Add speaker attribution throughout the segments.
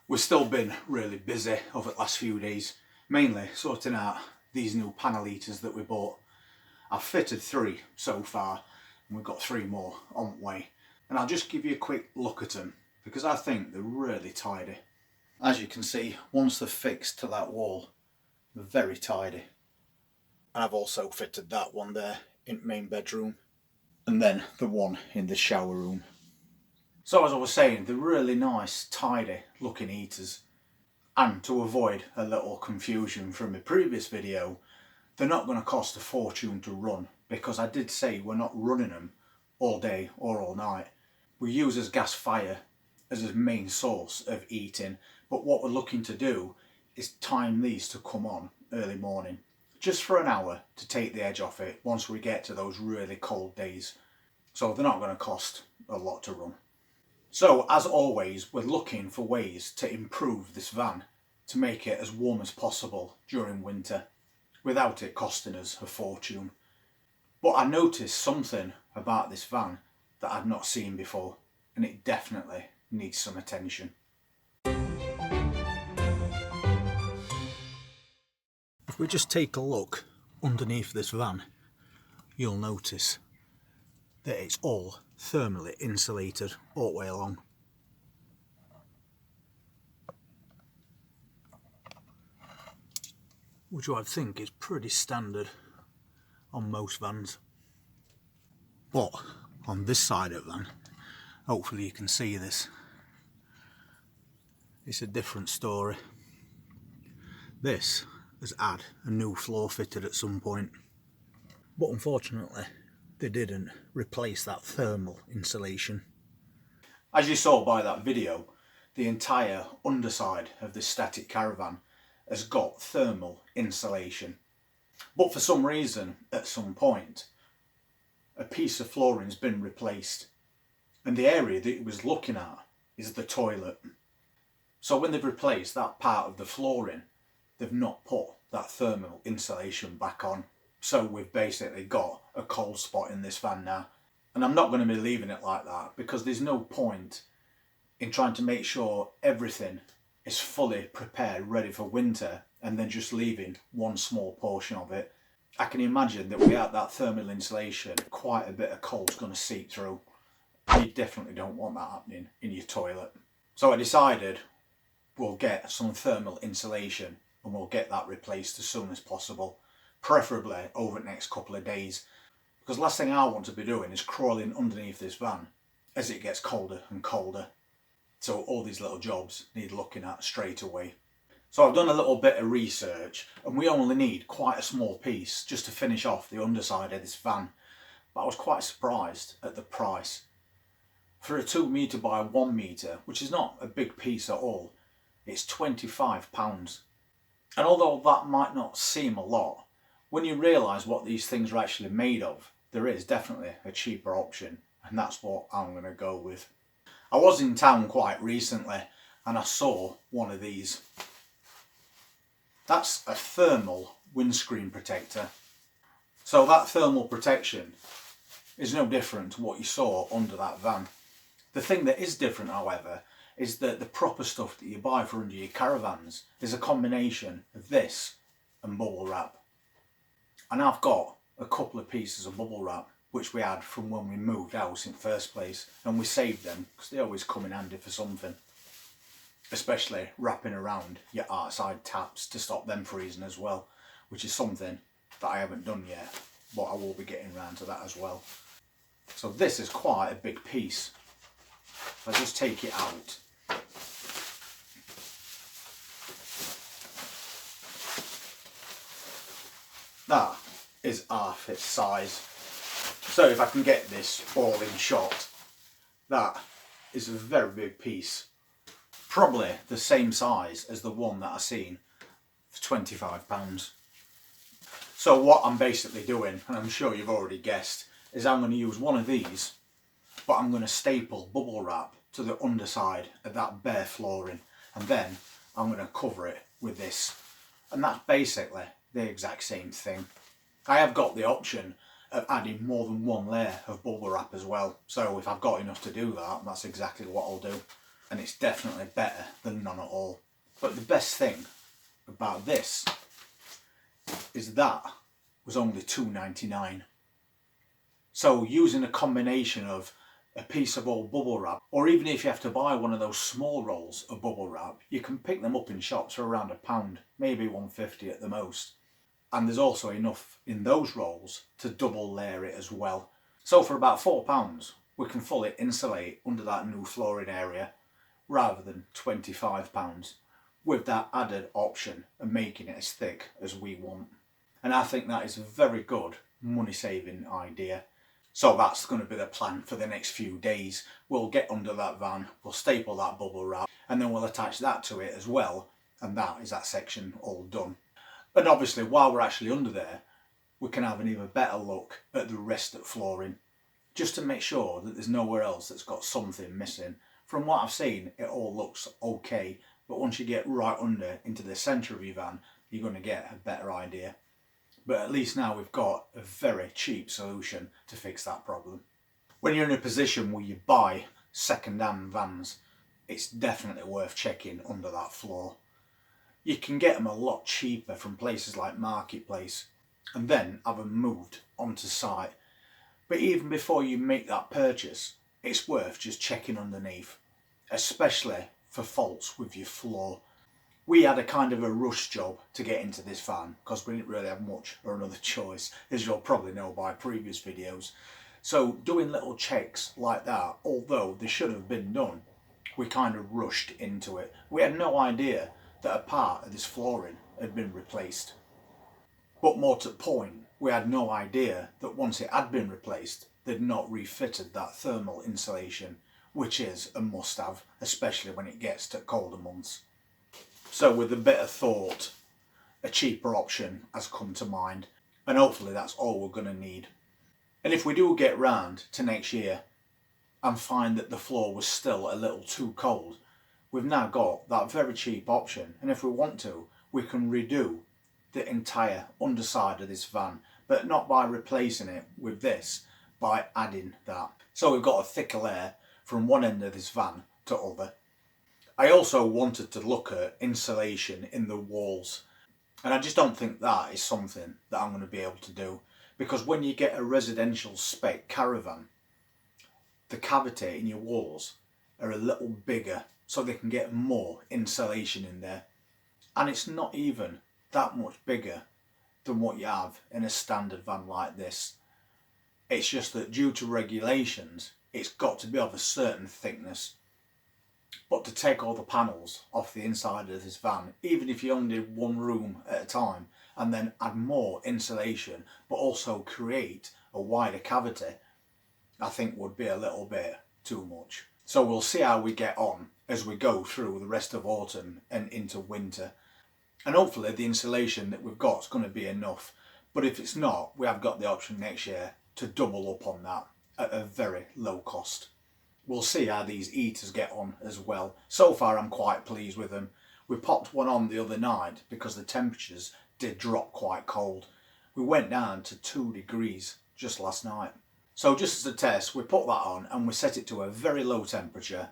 Speaker 1: We've still been really busy over the last few days, mainly sorting out these new panel heaters that we bought. I've fitted 3 so far and we've got 3 more on the way. And I'll just give you a quick look at them because I think they're really tidy. As you can see, once they're fixed to that wall, they're very tidy. And I've also fitted that one there in the main bedroom and then the one in the shower room. So as I was saying, they're really nice, tidy looking heaters. And to avoid a little confusion from my previous video, they're not going to cost a fortune to run because I did say we're not running them all day or all night. We use as gas fire as a main source of heating, but what we're looking to do is time these to come on early morning, just for an hour to take the edge off it once we get to those really cold days. So they're not going to cost a lot to run. So as always, we're looking for ways to improve this van to make it as warm as possible during winter without it costing us a fortune. But I noticed something about this van that I'd not seen before, and it definitely needs some attention. If we just take a look underneath this van, you'll notice that it's all thermally insulated all the way along. Which I think is pretty standard on most vans. But on this side of the van, hopefully you can see this, it's a different story. This has had a new floor fitted at some point, but unfortunately they didn't replace that thermal insulation. As you saw by that video, the entire underside of this static caravan has got thermal insulation. But for some reason, at some point, a piece of flooring's been replaced. And the area that it was looking at is the toilet. So when they've replaced that part of the flooring, they've not put that thermal insulation back on. So we've basically got a cold spot in this van now. And I'm not going to be leaving it like that because there's no point in trying to make sure everything is fully prepared, ready for winter, and then just leaving one small portion of it. I can imagine that without that thermal insulation, quite a bit of cold's going to seep through. You definitely don't want that happening in your toilet. So I decided we'll get some thermal insulation and we'll get that replaced as soon as possible, preferably over the next couple of days, because last thing I want to be doing is crawling underneath this van as it gets colder and colder. So all these little jobs need looking at straight away. So I've done a little bit of research and we only need quite a small piece just to finish off the underside of this van. But I was quite surprised at the price. For a 2 metre by 1 metre, which is not a big piece at all, it's £25. And although that might not seem a lot, when you realise what these things are actually made of, there is definitely a cheaper option, and that's what I'm going to go with. I was in town quite recently and I saw one of these. That's a thermal windscreen protector. So that thermal protection is no different to what you saw under that van. The thing that is different, however, is that the proper stuff that you buy for under your caravans is a combination of this and bubble wrap. And I've got a couple of pieces of bubble wrap which we had from when we moved house in the first place, and we saved them because they always come in handy for something, especially wrapping around your outside taps to stop them freezing as well, which is something that I haven't done yet, but I will be getting around to that as well. So this is quite a big piece. If I just take it out, that is half its size. So if I can get this all in shot, that is a very big piece. Probably the same size as the one that I seen for £25. So what I'm basically doing, and I'm sure you've already guessed, is I'm going to use one of these, but I'm going to staple bubble wrap to the underside of that bare flooring, and then I'm going to cover it with this. And that's basically the exact same thing. I have got the option of adding more than one layer of bubble wrap as well, so if I've got enough to do that, that's exactly what I'll do. and it's definitely better than none at all. But the best thing about this is that was only £2.99. So using a combination of a piece of old bubble wrap, or even if you have to buy one of those small rolls of bubble wrap, you can pick them up in shops for around £1, maybe £1.50 at the most. And there's also enough in those rolls to double layer it as well. So for about £4 we can fully insulate under that new flooring area rather than £25, with that added option of making it as thick as we want. And I think that is a very good money saving idea. So that's going to be the plan for the next few days. We'll get under that van, we'll staple that bubble wrap, and then we'll attach that to it as well, and that is that section all done. And obviously while we're actually under there, we can have an even better look at the rest of the flooring, just to make sure that there's nowhere else that's got something missing. From what I've seen, it all looks okay, but once you get right under into the centre of your van, you're going to get a better idea. But at least now we've got a very cheap solution to fix that problem. When you're in a position where you buy second-hand vans, it's definitely worth checking under that floor. You can get them a lot cheaper from places like Marketplace and then have them moved onto site. But even before you make that purchase, it's worth just checking underneath, especially for faults with your floor. We had a kind of a rush job to get into this van because we didn't really have much or another choice, as you'll probably know by previous videos. So doing little checks like that, although they should have been done, we kind of rushed into it. We had no idea that a part of this flooring had been replaced. But more to the point, we had no idea that once it had been replaced, they'd not refitted that thermal insulation, which is a must-have, especially when it gets to colder months. So with a bit of thought, a cheaper option has come to mind, and hopefully that's all we're going to need. And if we do get round to next year and find that the floor was still a little too cold, we've now got that very cheap option, and if we want to, we can redo the entire underside of this van, but not by replacing it with this, by adding that. So we've got a thicker layer from one end of this van to other. I also wanted to look at insulation in the walls, and I just don't think that is something that I'm going to be able to do, because when you get a residential spec caravan, the cavity in your walls are a little bigger so they can get more insulation in there, and it's not even that much bigger than what you have in a standard van like this. It's just that due to regulations it's got to be of a certain thickness. But to take all the panels off the inside of this van, even if you only did one room at a time, and then add more insulation but also create a wider cavity, I think would be a little bit too much. So we'll see how we get on as we go through the rest of autumn and into winter. And hopefully the insulation that we've got is going to be enough. But if it's not, we have got the option next year to double up on that at a very low cost. We'll see how these heaters get on as well. So far I'm quite pleased with them. We popped one on the other night because the temperatures did drop quite cold. We went down to 2 degrees just last night. So just as a test, we put that on and we set it to a very low temperature,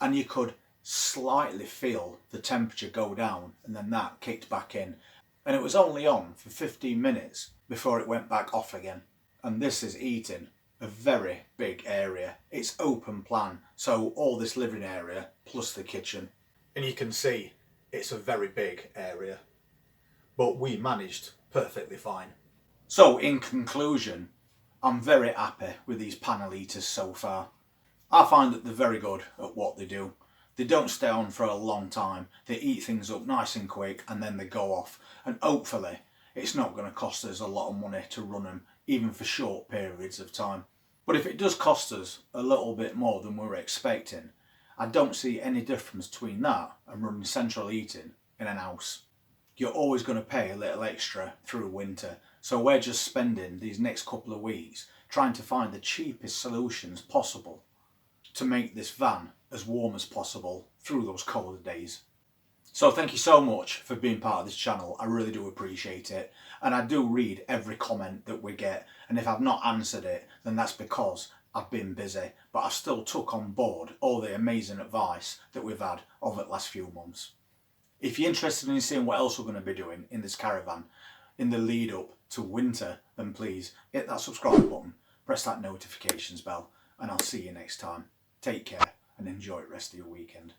Speaker 1: and you could slightly feel the temperature go down, and then that kicked back in. And it was only on for 15 minutes before it went back off again. And this is heating a very big area. It's open plan, so all this living area plus the kitchen. And you can see it's a very big area, but we managed perfectly fine. So in conclusion, I'm very happy with these panel heaters so far. I find that they're very good at what they do. They don't stay on for a long time, they heat things up nice and quick and then they go off, and hopefully it's not going to cost us a lot of money to run them, even for short periods of time. But if it does cost us a little bit more than we were expecting, I don't see any difference between that and running central heating in an house. You're always going to pay a little extra through winter, so we're just spending these next couple of weeks trying to find the cheapest solutions possible to make this van as warm as possible through those colder days. So thank you so much for being part of this channel. I really do appreciate it, and I do read every comment that we get, and if I've not answered it, then that's because I've been busy, but I've still took on board all the amazing advice that we've had over the last few months. If you're interested in seeing what else we're going to be doing in this caravan in the lead up to winter, then please hit that subscribe button, press that notifications bell, and I'll see you next time. Take care and enjoy the rest of your weekend.